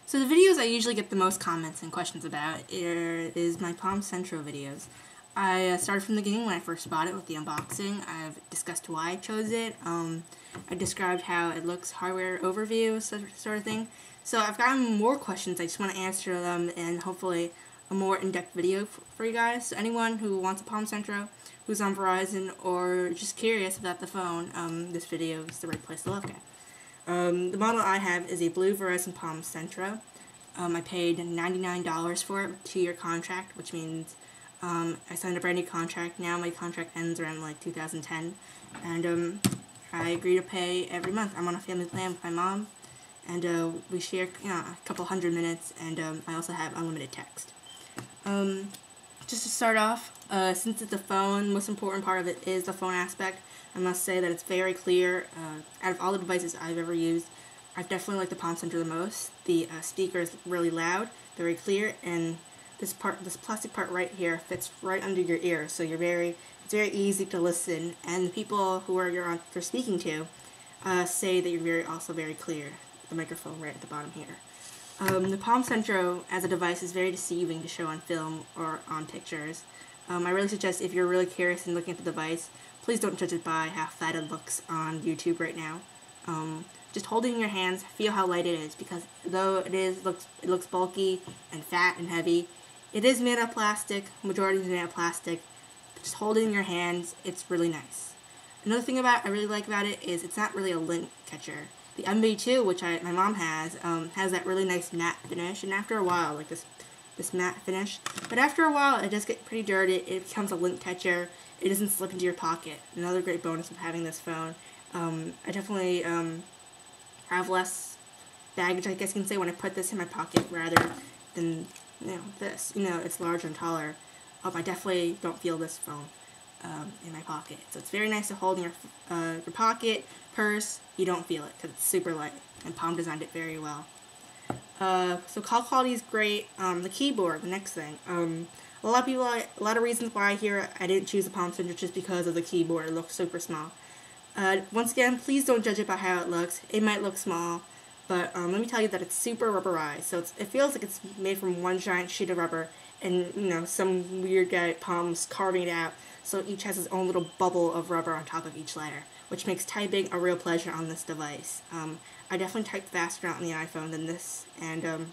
So the videos I usually get the most comments and questions about is my Palm Centro videos. I started from the beginning when I first bought it with the unboxing. I've discussed why I chose it. I described how it looks, hardware overview, sort of thing. So I've gotten more questions. I just want to answer them and hopefully a more in-depth video for you guys. So anyone who wants a Palm Centro, who's on Verizon, or just curious about the phone, this video is the right place to look at. The model I have is a blue Verizon Palm Centro. I paid $99 for it with a 2-year contract, which means I signed a brand new contract. Now my contract ends around like 2010, and I agree to pay every month. I'm on a family plan with my mom, and we share a couple hundred minutes, and I also have unlimited text. Just to start off, since it's a phone, most important part of it is the phone aspect. I must say that it's very clear. Out of all the devices I've ever used, I've definitely liked the Palm Centro the most. The speaker is really loud, very clear, and this plastic part right here fits right under your ear, so it's very easy to listen. And the people who you're speaking to say that you're also very clear. The microphone right at the bottom here. The Palm Centro as a device is very deceiving to show on film or on pictures. I really suggest, if you're really curious and looking at the device, please don't judge it by how fat it looks on YouTube right now. Just hold it in your hands, feel how light it is, because though it looks bulky and fat and heavy, it is made of plastic. Majority is made of plastic. Just hold it in your hands. It's really nice. Another thing I really like about it is it's not really a lint catcher. The MB2, which my mom has that really nice matte finish, and after a while, like this matte finish, but after a while it does get pretty dirty. It becomes a lint catcher. It doesn't slip into your pocket. Another great bonus of having this phone. I definitely have less baggage, I guess you can say, when I put this in my pocket rather than this. It's larger and taller. I definitely don't feel this phone in my pocket. So it's very nice to hold in your pocket, purse. You don't feel it because it's super light, and Palm designed it very well. So call quality is great. The keyboard, the next thing. A lot of reasons why I didn't choose the Palm Centro just because of the keyboard. It looks super small. Once again, please don't judge it by how it looks. It might look small, but let me tell you that it's super rubberized. So it feels like it's made from one giant sheet of rubber, and some weird guy at Palm's carving it out. So each has its own little bubble of rubber on top of each letter, which makes typing a real pleasure on this device. I definitely type faster on the iPhone than this, and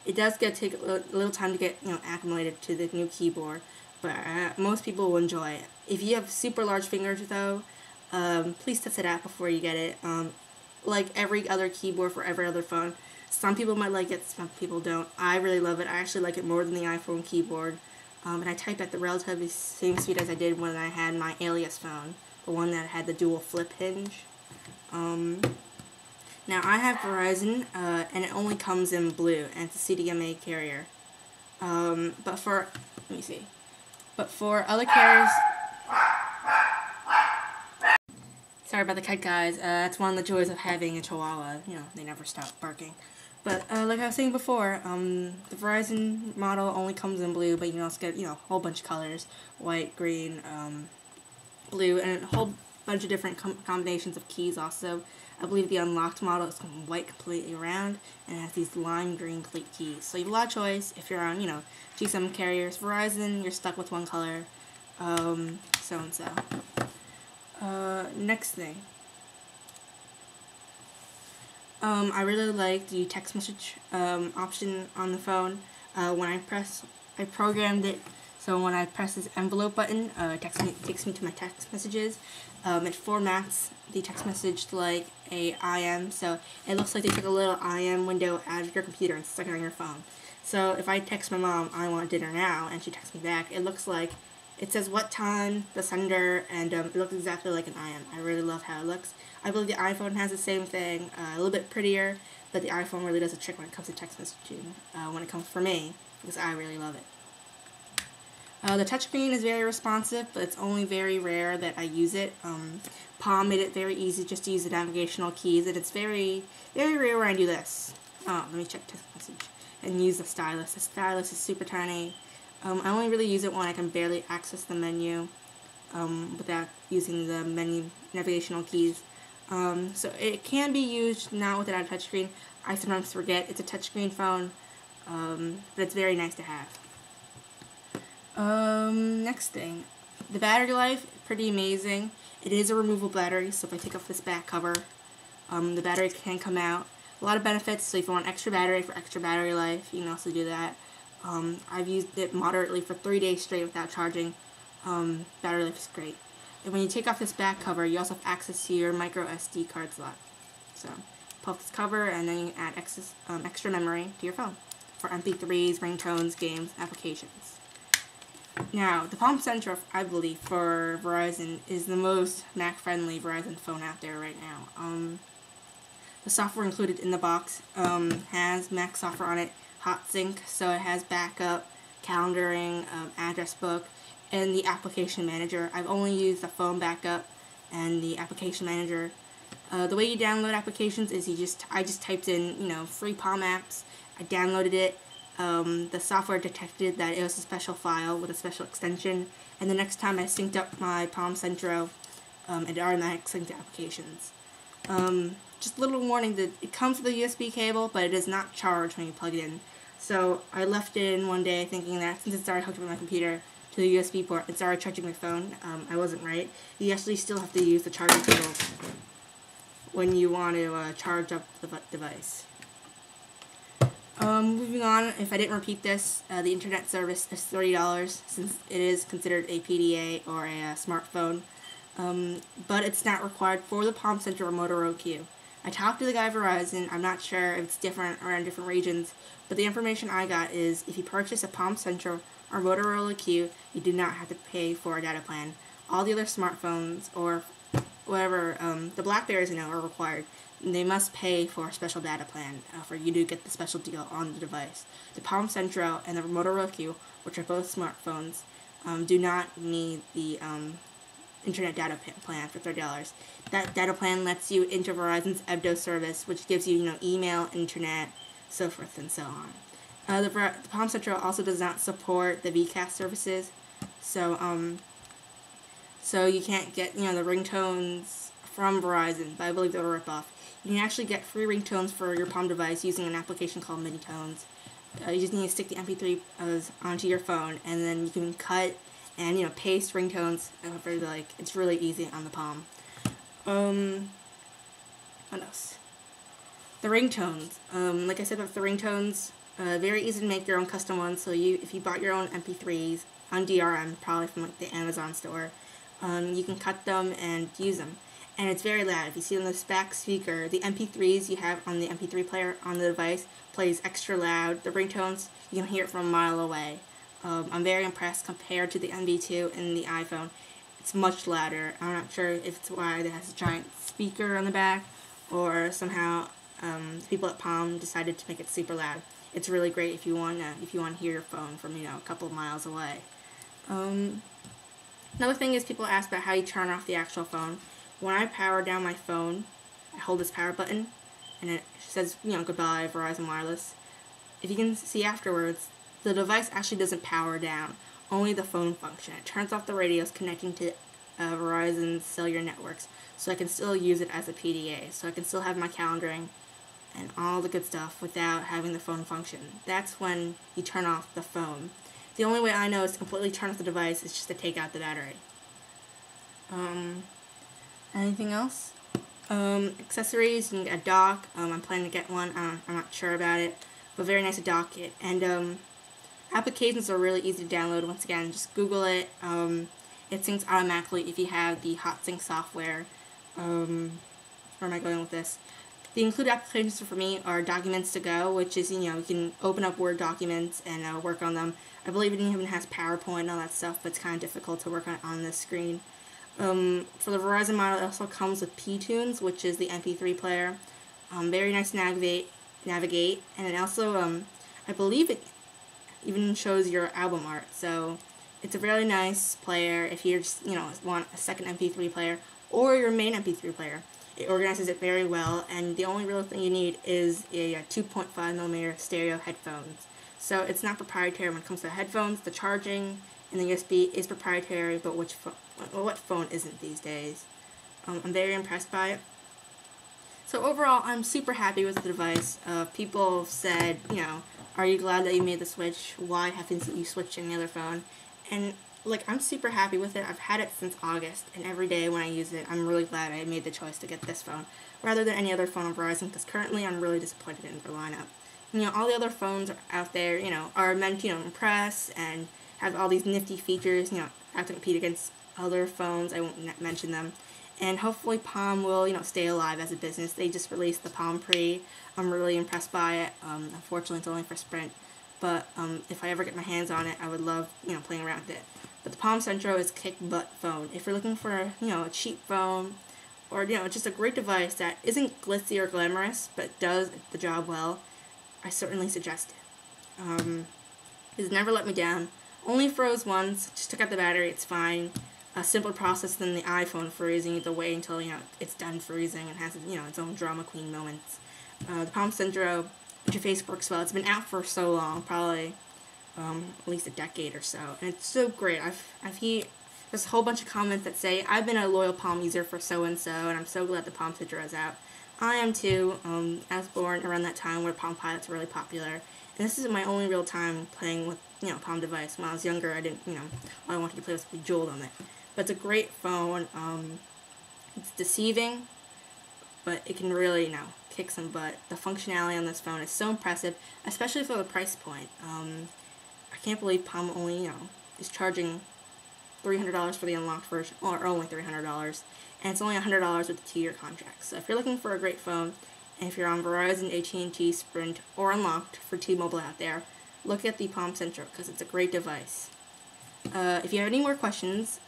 it does take a little time to get acclimated to the new keyboard, but most people will enjoy it. If you have super large fingers though, please test it out before you get it. Like every other keyboard for every other phone, some people might like it, some people don't. I really love it. I actually like it more than the iPhone keyboard, and I type at the relatively same speed as I did when I had my Alias phone, the one that had the dual flip hinge. Now I have Verizon, and it only comes in blue, and it's a CDMA carrier. But for other carriers, sorry about the cat, guys. That's one of the joys of having a Chihuahua. They never stop barking. But like I was saying before, the Verizon model only comes in blue, but you can also get a whole bunch of colors: white, green, blue, and a whole bunch of different combinations of keys also. I believe the unlocked model is white completely around and has these lime green click keys. So you have a lot of choice. If you're on, GSM carriers, Verizon, you're stuck with one color, so and so. Next thing. I really like the text message option on the phone. When I programmed it, so when I press this envelope button, it takes me to my text messages. It formats the text message to like a IM, so it looks like they took a little IM window out of your computer and stuck it on your phone. So if I text my mom, I want dinner now, and she texts me back, it looks like it says what time, the sender, and it looks exactly like an IM. I really love how it looks. I believe the iPhone has the same thing, a little bit prettier, but the iPhone really does a trick when it comes to text messaging, when it comes for me, because I really love it. The touchscreen is very responsive, but it's only very rare that I use it. Palm made it very easy just to use the navigational keys, and it's very, very rare where I do this. Let me check text message and use the stylus. The stylus is super tiny. I only really use it when I can barely access the menu without using the menu navigational keys. So it can be used not without a touchscreen. I sometimes forget it's a touchscreen phone, but it's very nice to have. Next thing, the battery life, pretty amazing. It is a removable battery, so if I take off this back cover, the battery can come out. A lot of benefits, so if you want extra battery for extra battery life, you can also do that. I've used it moderately for 3 days straight without charging. Battery life is great. And when you take off this back cover, you also have access to your micro SD card slot. So, pull off this cover, and then you can add extra memory to your phone for MP3s, ringtones, games, applications. Now, the Palm Centro, I believe, for Verizon is the most Mac-friendly Verizon phone out there right now. The software included in the box has Mac software on it, HotSync, so it has backup, calendaring, address book, and the application manager. I've only used the phone backup and the application manager. The way you download applications is I just typed in, free Palm apps. I downloaded it. The software detected that it was a special file with a special extension, and the next time I synced up my Palm Centro, it automatically synced to applications. Just a little warning that it comes with a USB cable, but it does not charge when you plug it in. So I left it in one day thinking that since it's already hooked up with my computer to the USB port, it's already charging my phone. I wasn't right. You actually still have to use the charging cable when you want to charge up the device. Moving on, if I didn't repeat this, the internet service is $30 since it is considered a PDA or a smartphone, but it's not required for the Palm Centro or Motorola Q. I talked to the guy at Verizon. I'm not sure if it's different around different regions, but the information I got is if you purchase a Palm Centro or Motorola Q, you do not have to pay for a data plan. All the other smartphones or whatever, the Blackberries are required. They must pay for a special data plan for you to get the special deal on the device. The Palm Centro and the Motorola Q, which are both smartphones, do not need the internet data plan for $30. That data plan lets you into Verizon's EBDO service, which gives you, email, internet, so forth and so on. The Palm Centro also does not support the VCAS services, so you can't get, the ringtones from Verizon, but I believe they're a ripoff. You can actually get free ringtones for your Palm device using an application called Minitones. You just need to stick the MP3 onto your phone, and then you can cut and paste ringtones. It's really easy on the Palm. What else? The ringtones. Like I said about the ringtones, very easy to make your own custom ones. So if you bought your own MP3s on DRM, probably from the Amazon store, you can cut them and use them. And it's very loud. If you see on this back speaker, the MP3s you have on the MP3 player on the device plays extra loud. The ringtones, you can hear it from a mile away. I'm very impressed compared to the MV2 and the iPhone. It's much louder. I'm not sure if it's why it has a giant speaker on the back, or somehow people at Palm decided to make it super loud. It's really great if you want to hear your phone from a couple of miles away. Another thing is people ask about how you turn off the actual phone. When I power down my phone, I hold this power button, and it says, goodbye, Verizon Wireless. If you can see afterwards, the device actually doesn't power down, only the phone function. It turns off the radios connecting to Verizon's cellular networks, so I can still use it as a PDA. So I can still have my calendaring and all the good stuff without having the phone function. That's when you turn off the phone. The only way I know is to completely turn off the device is just to take out the battery. Anything else? Accessories, you can get a dock. I'm planning to get one. I'm not sure about it, but very nice to dock it. And applications are really easy to download. Once again, just Google it. It syncs automatically if you have the HotSync software. Where am I going with this? The included applications for me are Documents to Go, which is, you can open up Word documents and work on them. I believe it even has PowerPoint and all that stuff, but it's kind of difficult to work on this screen. For the Verizon model, it also comes with P-Tunes, which is the MP3 player. Very nice to navigate, and it also, I believe it even shows your album art, so it's a really nice player if you just, want a second MP3 player, or your main MP3 player. It organizes it very well, and the only real thing you need is a 2.5mm stereo headphones. So it's not proprietary when it comes to headphones. The charging and the USB is proprietary, but what phone isn't these days? I'm very impressed by it. So overall, I'm super happy with the device. People have said, are you glad that you made the switch? Why haven't you switched to any other phone? And I'm super happy with it. I've had it since August, and every day when I use it, I'm really glad I made the choice to get this phone rather than any other phone on Verizon, because currently I'm really disappointed in their lineup. All the other phones out there, are meant to, impress and have all these nifty features, have to compete against other phones. I won't mention them. And hopefully Palm will, stay alive as a business. They just released the Palm Pre. I'm really impressed by it. Unfortunately, it's only for Sprint. But if I ever get my hands on it, I would love, playing around with it. But the Palm Centro is kick-butt phone. If you're looking for, a cheap phone, or, just a great device that isn't glitzy or glamorous, but does the job well, I certainly suggest it. It's never let me down. Only froze once. Just took out the battery. It's fine. A simpler process than the iPhone freezing. You have to wait until, it's done freezing and has, its own drama queen moments. The Palm Centro interface works well. It's been out for so long, probably at least a decade or so, and it's so great. There's a whole bunch of comments that say, I've been a loyal Palm user for so-and-so, and I'm so glad the Palm Centro is out. I am too. I was born around that time where Palm Pilot's were really popular, and this is my only real time playing with, Palm device. When I was younger, I didn't, all I wanted to play was Bejeweled on it. But it's a great phone. It's deceiving, but it can really, kick some butt. The functionality on this phone is so impressive, especially for the price point. I can't believe Palm only, is charging $300 for the unlocked version, or only $300, and it's only $100 with the 2-year contract. So if you're looking for a great phone, and if you're on Verizon, AT&T, Sprint, or Unlocked for T-Mobile out there, look at the Palm Centro, because it's a great device. If you have any more questions,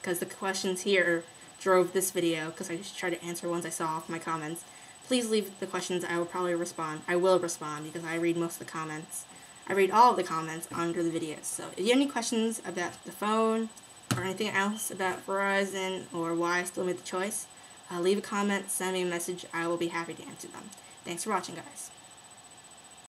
because the questions here drove this video, because I just tried to answer ones I saw off my comments, please leave the questions. I will probably respond. I will respond, because I read most of the comments. I read all of the comments under the videos. So if you have any questions about the phone, or anything else about Verizon, or why I still made the choice, leave a comment, send me a message. I will be happy to answer them. Thanks for watching, guys.